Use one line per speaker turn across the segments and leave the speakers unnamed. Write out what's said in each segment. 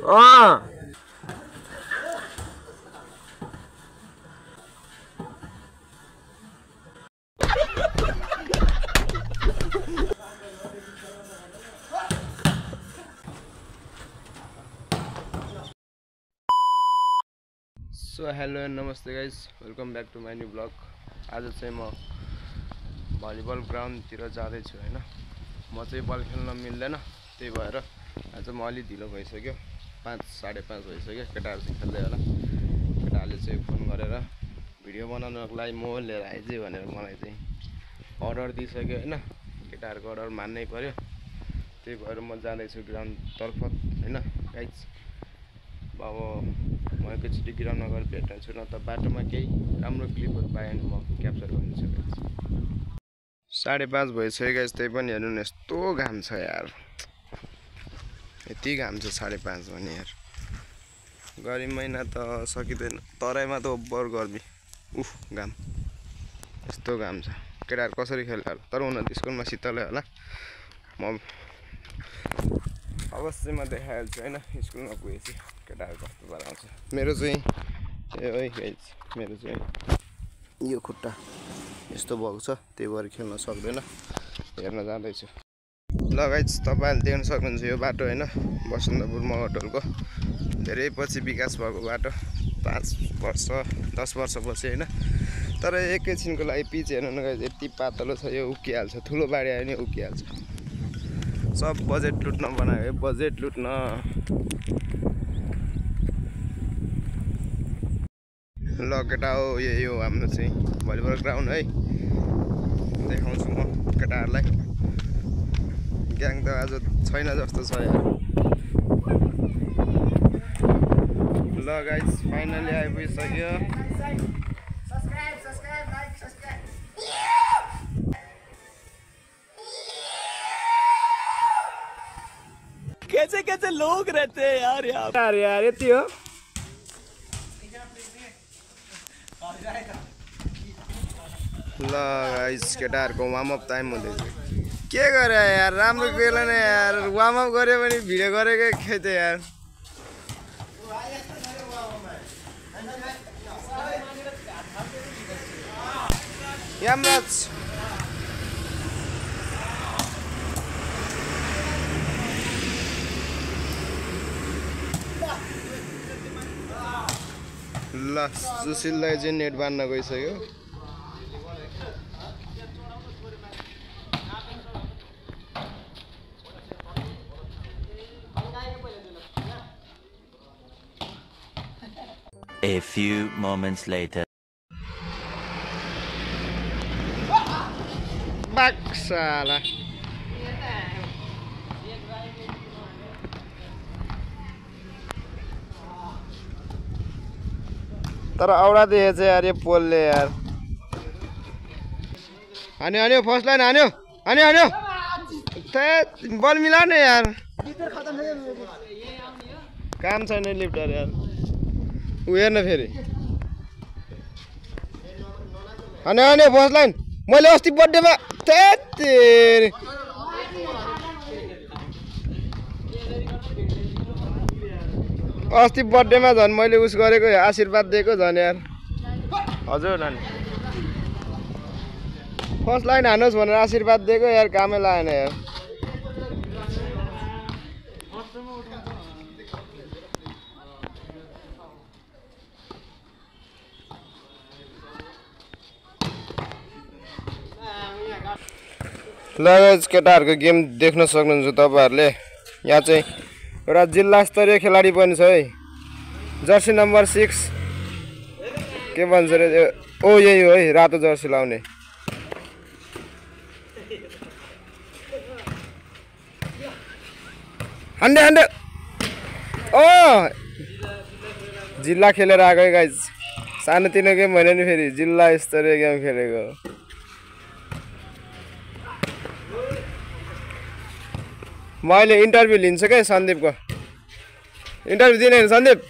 So hello and नमस्ते guys, welcome back to my new blog. आज चाहिँ म भलिबल ग्राउन्डतिर जाँदैछु होइन। म चाहिँ बल खेल्न मिल्दैन, त्यही भएर आज म अलि ढिलो भइसक्यो। 5 साढे 5 भइसक्यो। केटाहरू चाहिँ खेल्दै होला। केटाहरूले चाहिँ फोन गरेर भिडियो बनाउनको लागि म लिएर आइज भनेर मलाई चाहिँ अर्डर दिइसक्यो होइन। केटाहरूको अर्डर मान्नै पर्यो, त्यही भएर म जाँदैछु ग्राउन्डतर्फ होइन गाइज। अब म एकैचोटि ग्राउन्डमा गएर भेट्नेछु, न त बाटोमा केही राम्रो क्लिपहरू पाएँ भने म क्याप्चर गर्नेछु गाइज। 5:30 भइसक्यो गाइज, त्यही पनि हेर्नु न यस्तो घाम छ यार। यति घाम छ 5:30 भने यार। गर्मी महिना त सकिँदैन, तराईमा त ओभर गर्मी। घाम यस्तो घाम छ। केटाहरू कसरी खेल्छ होला, तर उनीहरू स्कुलमा शीतलै होला। म अवश्य म देखाइहाल्छु होइन स्कुलमा पुगेपछि केटाहरू कस्तो भएर आउँछ। मेरो चाहिँ गाइज, मेरो चाहिँ यो खुट्टा यस्तो भएको छ, त्यही भएर खेल्न सक्दैन। हेर्न जाँदैछु। ल गाइज, तपाईँहरूले देख्न सक्नुहुन्छ यो बाटो होइन, बसन्तपुर मगटोलको धेरै पछि विकास भएको बाटो। 5 वर्ष 10 वर्षपछि होइन। तर एकैछिनको लागि पिच हेर्नु न गाइज, यति पातलो छ, यो उक्किहाल्छ। ठुलो बाढी आयो भने उक्किहाल्छ। सब बजेट लुट्न बनायो, बजेट लुट्न। ल केटा हो, यही हो हाम्रो चाहिँ भलिबल ग्राउन्ड है। देखाउँछु म केटाहरूलाई। ग्याङ त आज छैन जस्तो छ यार। ल गाइज, फाइनली आइपुगिसक्यो।
कैसे कैसे लोग रहते हैं यार यहाँ।
यार यति हो। ल गाइस, केटाहरूको वार्मअप टाइम हुँदैछ। के गरे यार, राम्रो खेलेन यार। वार्मअप गऱ्यो भने भिडियो गरेकै खेल्थ्यो यार। यामराज ल सुशीललाई चाहिँ नेट बाँध्न गइसक्यो।
A few moments later.
बाक्साला तर औडा देखेछ यार यो पोलले यार। हान्यो फर्स्ट लाइन हान्यो। बल मिलाउने यार, काम छैन लिफ्टर यार। ऊ हेर्न फेरि हान्यो फर्स्ट लाइन। मैले अस्ति बर्थडेमा झन् मैले उस गरेको आशीर्वाद दिएको झन् यार। हजुर नानी, फर्स्ट लाइन हान्नुहोस् भनेर आशीर्वाद दिएको यार, कामै लागेन यार। ल केटाहरूको गेम देख्न सक्नुहुन्छ तपाईँहरूले। यहाँ चाहिँ एउटा जिल्ला स्तरीय खेलाडी पनि छ है। जर्सी नम्बर 6 के भन्छ रे, ओ यही हो है, रातो जर्सी लाउने। हान्डे ओ जिल्ला खेलेर आएको गाइज। सानोतिनो गेम होइन नि, फेरि जिल्ला स्तरीय गेम खेलेको। म अहिले इन्टरभ्यू लिन्छु क्या सन्दीपको। इन्टरभ्यू दिने होइन सन्दीप?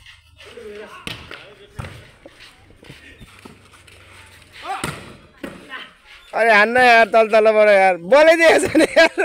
अरे हान्न यार, तलबाट यार, बोलै दिएछ नि यार।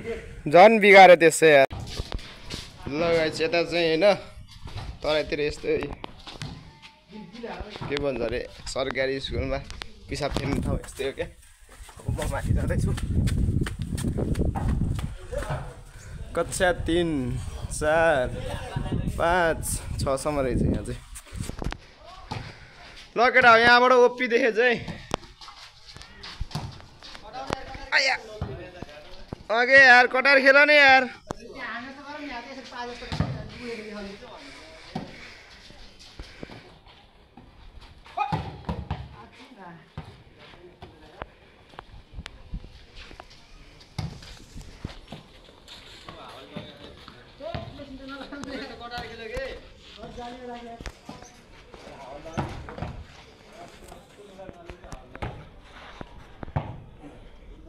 झन् बिगारे त्यसै यार ल गाइस यता चाहिँ हैन तराईतिर यस्तै के भन्छ अरे सरकारी स्कुलमा पिसाब फेर्ने ठाउँ यस्तै हो क्या अब म माथि जाँदैछु कक्षा 3 4 5 6 सम्म रहेछ यहाँ चाहिँ ल केटा यहाँबाट ओपी देखे चाहिँ आया अगे यार कटार खेल नि यार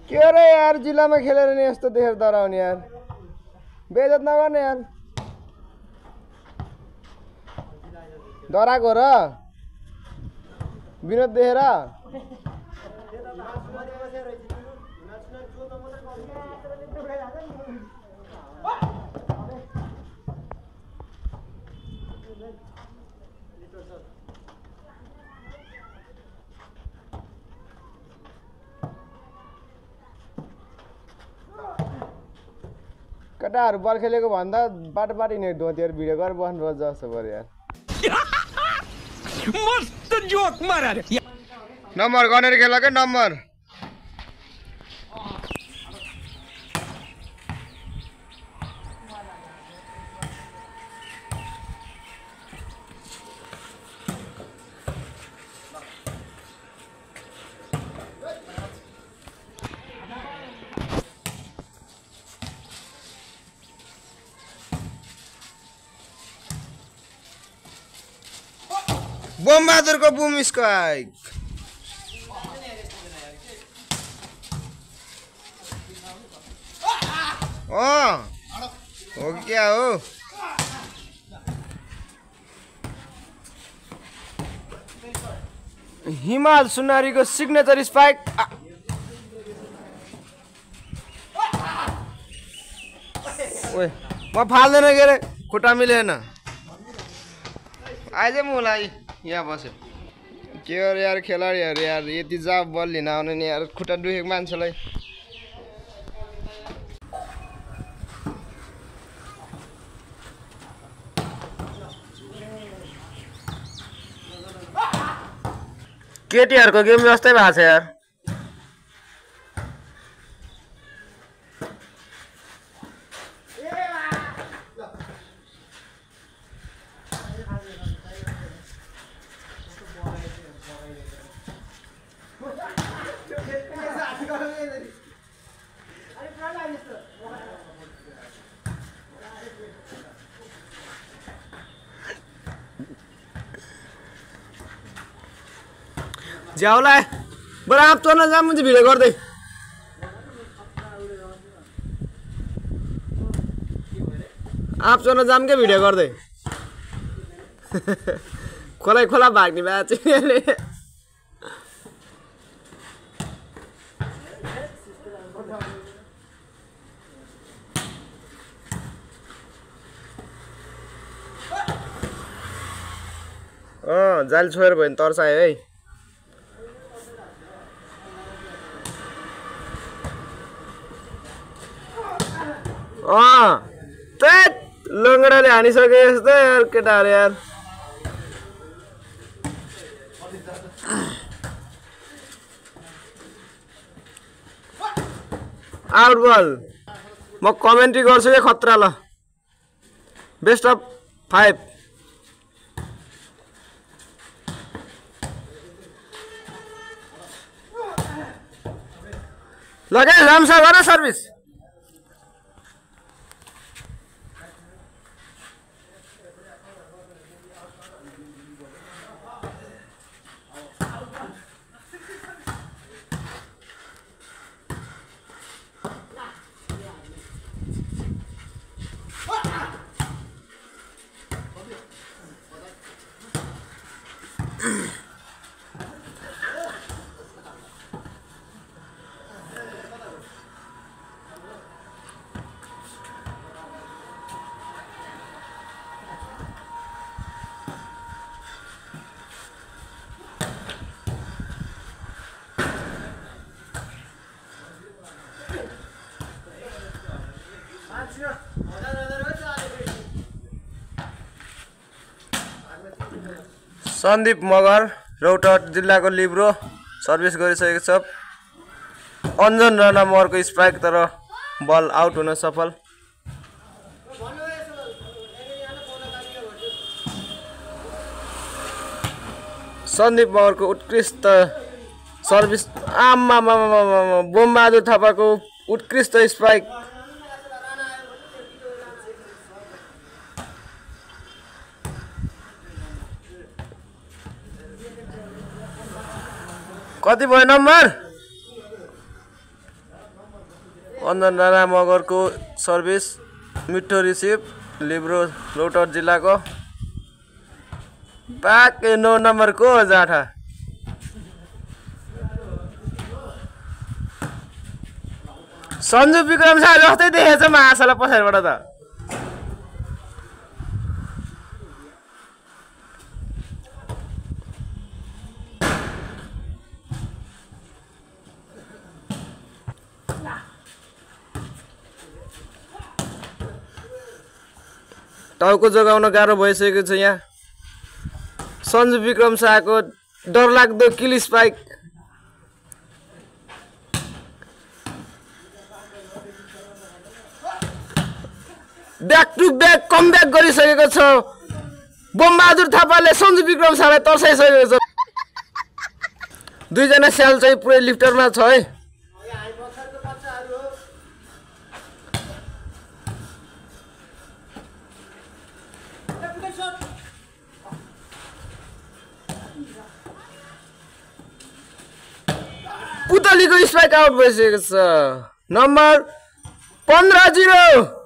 के अरे यार जिल्लामा खेलेर नि यस्तो देखेर डराउने यार बेइज्जत नगर्ने यार डराएको र विनोद देखेर केटाहरू बल खेलेको भन्दा बाटो बाटो हिँडेको धोतीहरू भिडियो गरेर बस्नु रोज जस्तो पऱ्यो यार
मस्त जोक मारा रे
नम्बर गनेर खेल के नम्बर बमबहादुरको बुम स्काइक हो क्या हो हिमाल सुनारीको सिग्नेचर स्पाइक ओए म फाल्दैन के अरे खुट्टा मिलेन आइज मलाई यहाँ बस्यो के अरे यार खेलाडीहरू यार यति जाब बल लिन आउने नि यार खुट्टा दुखेको मान्छेलाई केटीहरूको गेम जस्तै भएको छ यार ज्याउला बरु आप चल्न जाऊँ मुझे भिडियो गर्दै आप चल्न जाऊँ के भिडियो गर्दै खोला खोला भाग्ने भए चाहिँ जाल छोएर भयो नि तर्सायो है लङ्गडाले हानिसके जस्तै यार केटाहरू यार आउट बल म कमेन्ट्री गर्छु के खतरा ल बेस्ट अफ 5 लगे रामसा गर सर्भिस सन्दीप मगर रौतहट जिल्लाको लिब्रो सर्भिस गरिसकेको छ। अन्जन राणा मगरको स्ट्राइक तर बल आउट हुन सफल। सन्दीप मगरको उत्कृष्ट सर्भिस बोमबहादुर थापाको उत्कृष्ट स्ट्राइक। कति भयो नम्बर? अन्जन राणा मगरको सर्भिस मिठो रिसिभ लिब्रो रौतहट जिल्लाको। बाक 9 नम्बरको जाठा। सन्जु विक्रम शाह जस्तै देखेछ महाशाला पछाडिबाट त। टाउको जोगाउन गाह्रो भइसकेको छ यहाँ। सन्जु विक्रम शाहको डरलाग्दो kill spike. Back to back comeback गरिसकेको छ। बोमबहादुर थापाले सन्जु विक्रम शाहलाई तर्साइसकेको छ। दुईजना स्याल चाहिँ पुरै लिफ्टरमा छ है। पुतलीको स्ट्राइक आउट भइसकेको छ। नम्बर 15-0।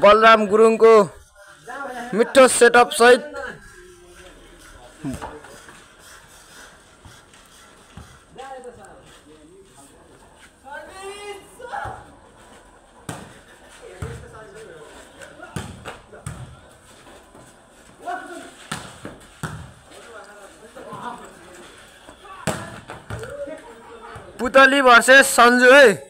बलराम गुरुङको मिठो सेटअप सहित पुतली भर्सेस सन्जु है।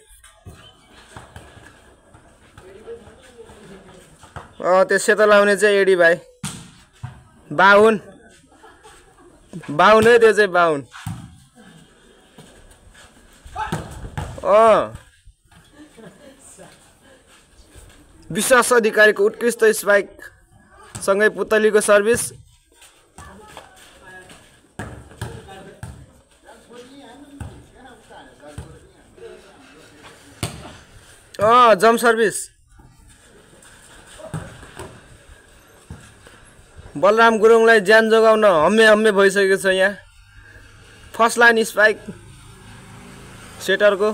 त्यो सेतो लाउने चाहिँ एडी भाइ 52 है त्यो चाहिँ 52। विश्वास अधिकारीको उत्कृष्ट स्पाइक सँगै पुतलीको सर्भिस। Jump service. बलराम गुरुङलाई ज्यान जोगाउन हम्मे भइसकेको छ यहाँ। फर्स्ट लाइन स्पाइक सेटरको।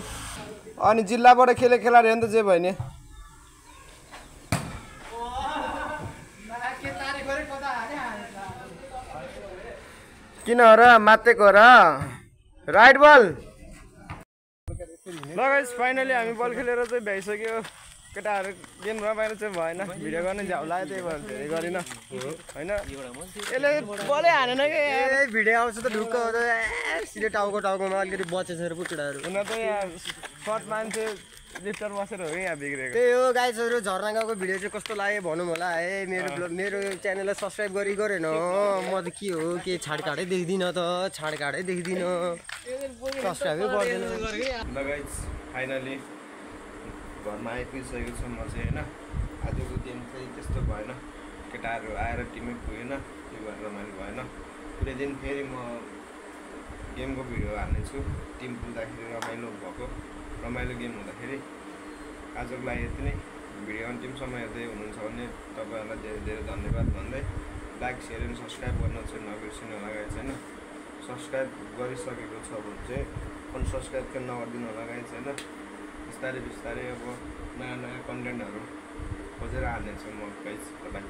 अनि जिल्लाबाट खेले खेलाडी हो नि त जे भयो नि। किन र मातेको र राइट बल। ल गाइस फाइनली हामी बल खेलेर चाहिँ भ्याइसक्यो। केटाहरू गेममा बाहिर चाहिँ भएन। भिडियो गर्ने झ्याउ लाग्यो त्यही भएर धेरै गरिन होइन। यसले बलै हानेन कि
भिडियो आउँछ त ढुक्क सिधै टाउकोमा अलिकति बचेछ र पुचुडाहरू।
हुन त यहाँ सर्ट मान्छे लिफ्टर बसेर हो यहाँ बिग्रेको।
त्यही हो गाइजहरू। झरनागाउँको भिडियो चाहिँ कस्तो लाग्यो भनौँ होला है। मेरो च्यानललाई सब्सक्राइब गरेन म त के हो के छाडकाडै देख्दिनँ त छाडकाडै देख्दिनँ सब्सक्राइबै गर्दैन।
ल गाइज फाइनली घरमा आइपुगिसकेको छु म चाहिँ होइन। आजको गेम चाहिँ त्यस्तो भएन। केटाहरू आएर टिमै पुगेन त्यही भएर रमाइलो भएन। कुनै दिन फेरि म गेमको भिडियो हाल्नेछु। टिम पुग्दाखेरि रमाइलो गेम हुँदाखेरि। आजको लागि यति नै। भिडियो अन्तिमसम्म हेर्दै हुनुहुन्छ भने तपाईँहरूलाई धेरै धेरै धन्यवाद भन्दै लाइक सेयर एन्ड सब्सक्राइब गर्न चाहिँ नबिर्सिनु होला गाइज होइन। सब्सक्राइब गरिसकेको छ भने चाहिँ अनसब्सक्राइब चाहिँ नगरिदिनु होला गाइज होइन। बिस्तारै अब नयाँ कन्टेन्टहरू खोजेर हाल्नेछु म गाइज। बाइ।